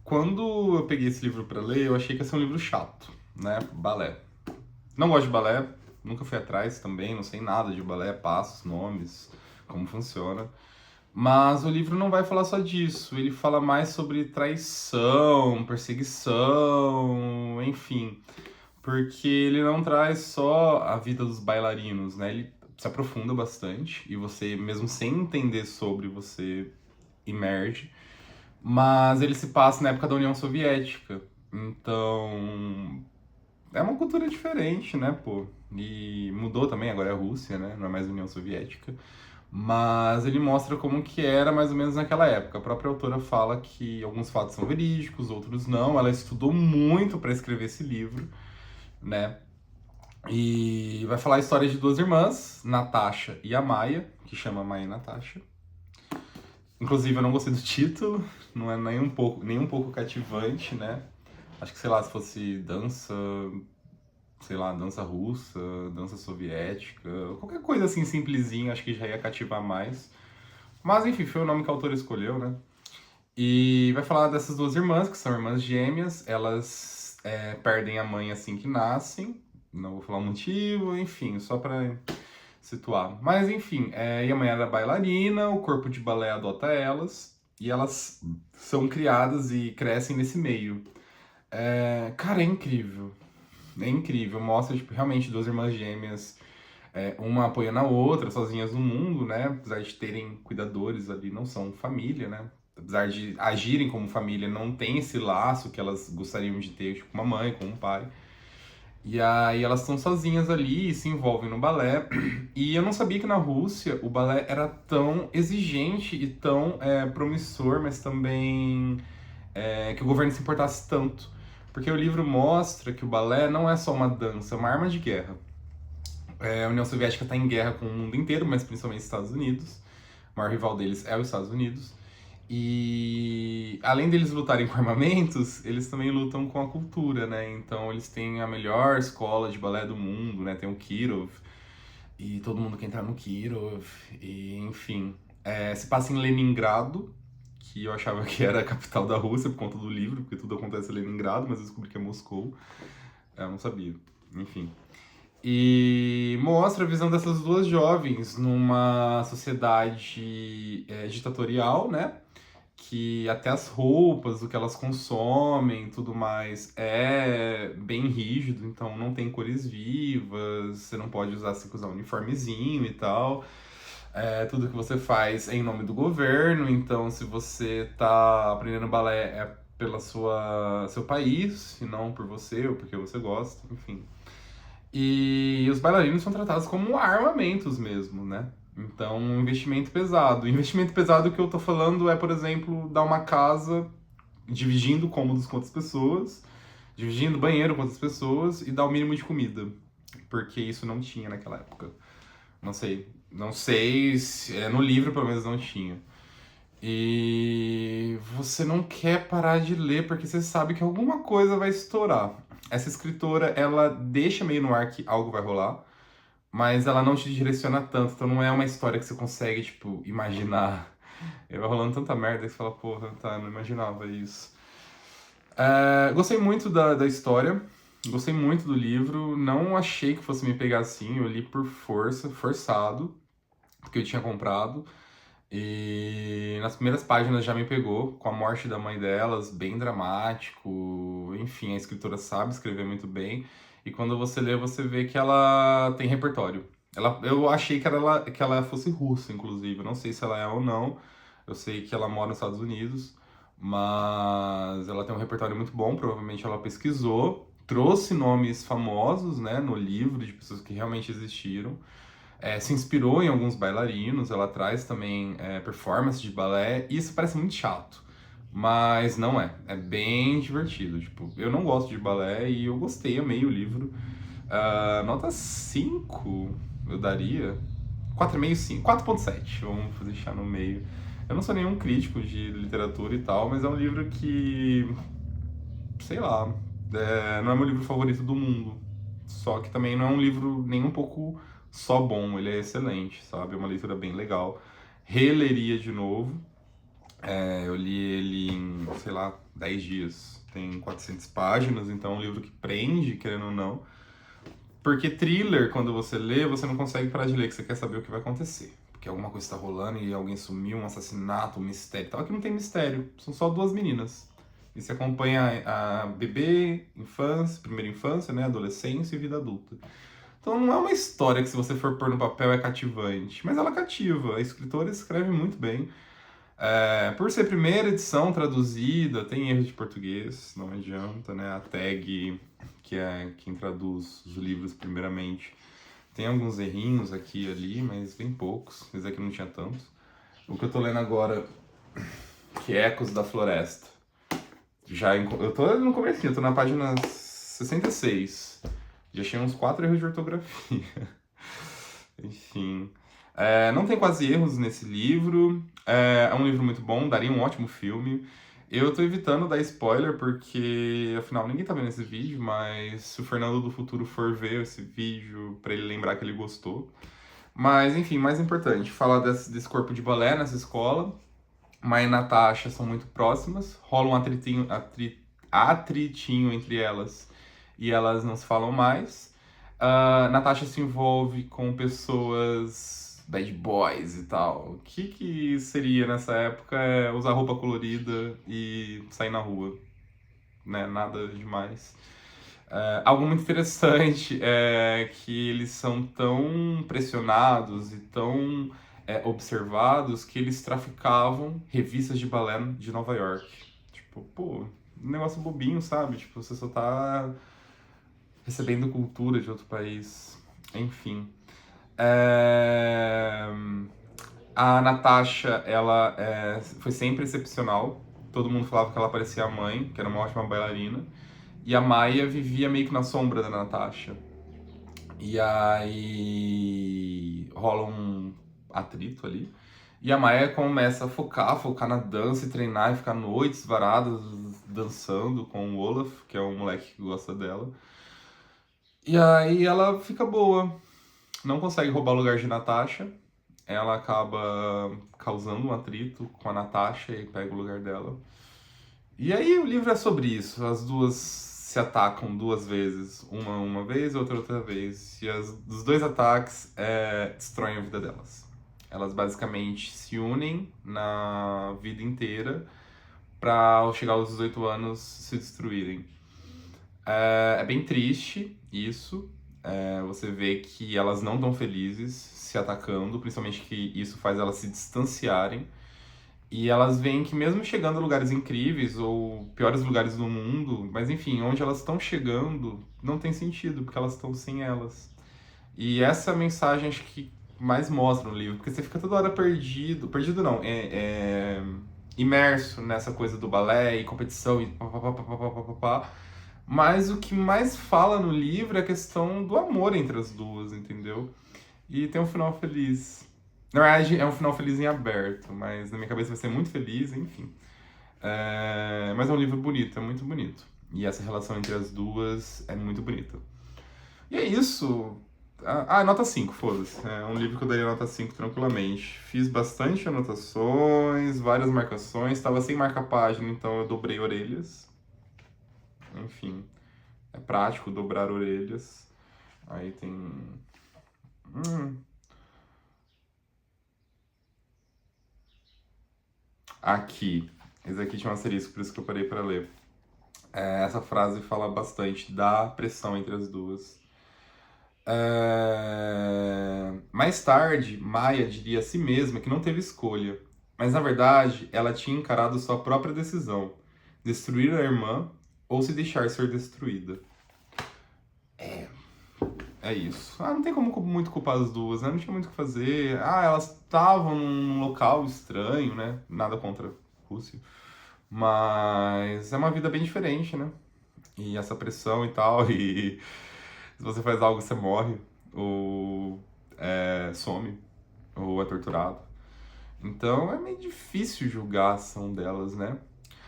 Quando eu peguei esse livro pra ler, eu achei que ia ser um livro chato, né? Balé. Não gosto de balé, nunca fui atrás também, não sei nada de balé, passos, nomes, como funciona. Mas o livro não vai falar só disso, ele fala mais sobre traição, perseguição, enfim. Porque ele não traz só a vida dos bailarinos, né? Ele se aprofunda bastante e você, mesmo sem entender sobre, você emerge. Mas ele se passa na época da União Soviética. Então, é uma cultura diferente, né, pô? E mudou também, agora é a Rússia, né? Não é mais União Soviética. Mas ele mostra como que era mais ou menos naquela época. A própria autora fala que alguns fatos são verídicos, outros não. Ela estudou muito para escrever esse livro, né? E vai falar a história de duas irmãs, Natasha e a Maia, que chama Maia e Natasha. Inclusive, eu não gostei do título, não é nem um pouco cativante, né? Acho que, sei lá, se fosse dança, sei lá, dança russa, dança soviética, qualquer coisa assim simplesinha, acho que já ia cativar mais. Mas, enfim, foi o nome que a autora escolheu, né? E vai falar dessas duas irmãs, que são irmãs gêmeas, elas perdem a mãe assim que nascem, não vou falar o motivo, enfim, só pra situar. Mas enfim, e a mãe era bailarina, o corpo de balé adota elas, e elas são criadas e crescem nesse meio. Cara, é incrível. É incrível. Mostra, tipo, realmente duas irmãs gêmeas, uma apoiando a outra, sozinhas no mundo, né? Apesar de terem cuidadores ali, não são família, né? Apesar de agirem como família, não tem esse laço que elas gostariam de ter, tipo, com uma mãe, com um pai. E aí elas estão sozinhas ali e se envolvem no balé. E eu não sabia que na Rússia o balé era tão exigente e tão promissor, mas também que o governo se importasse tanto. Porque o livro mostra que o balé não é só uma dança, é uma arma de guerra. A União Soviética está em guerra com o mundo inteiro, mas principalmente os Estados Unidos. O maior rival deles é os Estados Unidos. E além deles lutarem com armamentos, eles também lutam com a cultura, né? Então eles têm a melhor escola de balé do mundo, né? Tem o Kirov, e todo mundo quer entrar no Kirov, e enfim. Se passa em Leningrado, que eu achava que era a capital da Rússia por conta do livro, porque tudo acontece em Leningrado, mas eu descobri que é Moscou. Eu não sabia. Enfim. E mostra a visão dessas duas jovens numa sociedade ditatorial, né? Que até as roupas, o que elas consomem, tudo mais, é bem rígido, então não tem cores vivas, você não pode usar, assim, usar um uniformezinho e tal. Tudo que você faz é em nome do governo, então se você tá aprendendo balé é pela seu país, e não por você ou porque você gosta, enfim. E os bailarinos são tratados como armamentos mesmo, né? Então, um investimento pesado. O investimento pesado que eu tô falando é, por exemplo, dar uma casa dividindo cômodos com outras pessoas, dividindo banheiro com outras pessoas e dar o mínimo de comida. Porque isso não tinha naquela época. Não sei. Não sei se. No livro, pelo menos, não tinha. E você não quer parar de ler porque você sabe que alguma coisa vai estourar. Essa escritora, ela deixa meio no ar que algo vai rolar, mas ela não te direciona tanto, então não é uma história que você consegue, tipo, imaginar. E vai rolando tanta merda que você fala, porra, tá, não imaginava isso. Gostei muito da história, gostei muito do livro, não achei que fosse me pegar assim, eu li por força, forçado, porque eu tinha comprado. E nas primeiras páginas já me pegou, com a morte da mãe delas, bem dramático. Enfim, a escritora sabe escrever muito bem. E quando você lê, você vê que ela tem repertório. Eu achei que ela fosse russa, inclusive. Eu não sei se ela é ou não. Eu sei que ela mora nos Estados Unidos, mas ela tem um repertório muito bom. Provavelmente ela pesquisou, trouxe nomes famosos, né, no livro, de pessoas que realmente existiram. Se inspirou em alguns bailarinos, ela traz também performance de balé, e isso parece muito chato, mas não é. É bem divertido. Tipo, eu não gosto de balé e eu gostei, amei o livro. Nota 5 eu daria. 4,5, 5. 4,7, vamos deixar no meio. Eu não sou nenhum crítico de literatura e tal, mas é um livro que, sei lá, não é meu livro favorito do mundo. Só que também não é um livro nem um pouco só bom, ele é excelente, sabe? É uma leitura bem legal. Releria de novo. Eu li ele em, sei lá, 10 dias. Tem 400 páginas, então é um livro que prende, querendo ou não. Porque thriller, quando você lê, você não consegue parar de ler, que você quer saber o que vai acontecer. Porque alguma coisa está rolando e alguém sumiu, um assassinato, um mistério e tal. Aqui não tem mistério, são só duas meninas. E você acompanha a bebê, infância, primeira infância, né, adolescência e vida adulta. Então não é uma história que, se você for pôr no papel, é cativante. Mas ela cativa, a escritora escreve muito bem. Por ser primeira edição traduzida, tem erros de português, não adianta, né? A tag, que é quem traduz os livros primeiramente, tem alguns errinhos aqui e ali, mas bem poucos. Esse aqui não tinha tantos. O que eu tô lendo agora, que é Ecos da Floresta. Eu tô no comecinho, eu tô na página 66. Já achei uns 4 erros de ortografia. Enfim. Não tem quase erros nesse livro. É um livro muito bom, daria um ótimo filme. Eu tô evitando dar spoiler porque, afinal, ninguém tá vendo esse vídeo, mas se o Fernando do Futuro for ver esse vídeo, pra ele lembrar que ele gostou. Mas, enfim, mais importante, falar desse corpo de balé nessa escola. Mai e Natasha são muito próximas, rola um atritinho entre elas e elas não se falam mais. Natasha se envolve com pessoas bad boys e tal. O que seria nessa época é usar roupa colorida e sair na rua, né? Nada demais. Algo muito interessante é que eles são tão pressionados e tão observados que eles traficavam revistas de balé de Nova York. Tipo, pô, um negócio bobinho, sabe? Tipo, você só tá recebendo cultura de outro país. Enfim. É, A Natasha, ela foi sempre excepcional. Todo mundo falava que ela parecia a mãe, que era uma ótima bailarina. E a Maia vivia meio que na sombra da Natasha. E aí rola um atrito ali. E a Maia começa a focar na dança e treinar e ficar noites varadas dançando com o Olaf, que é um moleque que gosta dela. E aí ela fica boa, não consegue roubar o lugar de Natasha. Ela acaba causando um atrito com a Natasha e pega o lugar dela. E aí o livro é sobre isso. As duas se atacam duas vezes. Uma vez, outra vez. E os dois ataques destroem a vida delas. Elas basicamente se unem na vida inteira para, ao chegar aos 18 anos, se destruírem. É bem triste isso. Você vê que elas não estão felizes se atacando, principalmente que isso faz elas se distanciarem. E elas veem que mesmo chegando a lugares incríveis ou piores lugares do mundo, mas enfim, onde elas estão chegando não tem sentido, porque elas estão sem elas. E essa é a mensagem acho que mais mostra no livro, porque você fica toda hora perdido, perdido não, imerso nessa coisa do balé e competição e pá. Mas o que mais fala no livro é a questão do amor entre as duas, entendeu? E tem um final feliz. Na verdade, é um final feliz em aberto, mas na minha cabeça vai ser muito feliz, enfim. Mas é um livro bonito, é muito bonito. E essa relação entre as duas é muito bonita. E é isso. Nota 5, foda-se. É um livro que eu daria nota 5 tranquilamente. Fiz bastante anotações, várias marcações. Estava sem marca-página, então eu dobrei orelhas. Enfim, é prático dobrar orelhas. Aí tem. Aqui. Esse aqui tinha um asterisco, por isso que eu parei para ler. Essa frase fala bastante da pressão entre as duas. Mais tarde, Maia diria a si mesma que não teve escolha, mas na verdade ela tinha encarado sua própria decisão: destruir a irmã ou se deixar ser destruída. É isso. Não tem como muito culpar as duas, né? Não tinha muito o que fazer. Elas estavam num local estranho, né? Nada contra a Rússia. Mas é uma vida bem diferente, né? E essa pressão e tal, e se você faz algo, você morre, ou some, ou é torturado. Então é meio difícil julgar a ação delas, né?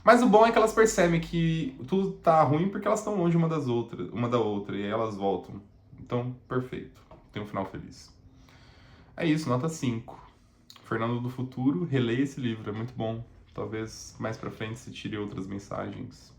Mas o bom é que elas percebem que tudo tá ruim porque elas estão longe uma da outra, e aí elas voltam. Então, perfeito. Tem um final feliz. É isso, nota 5. Fernando do Futuro, releia esse livro, é muito bom. Talvez mais pra frente se tire outras mensagens.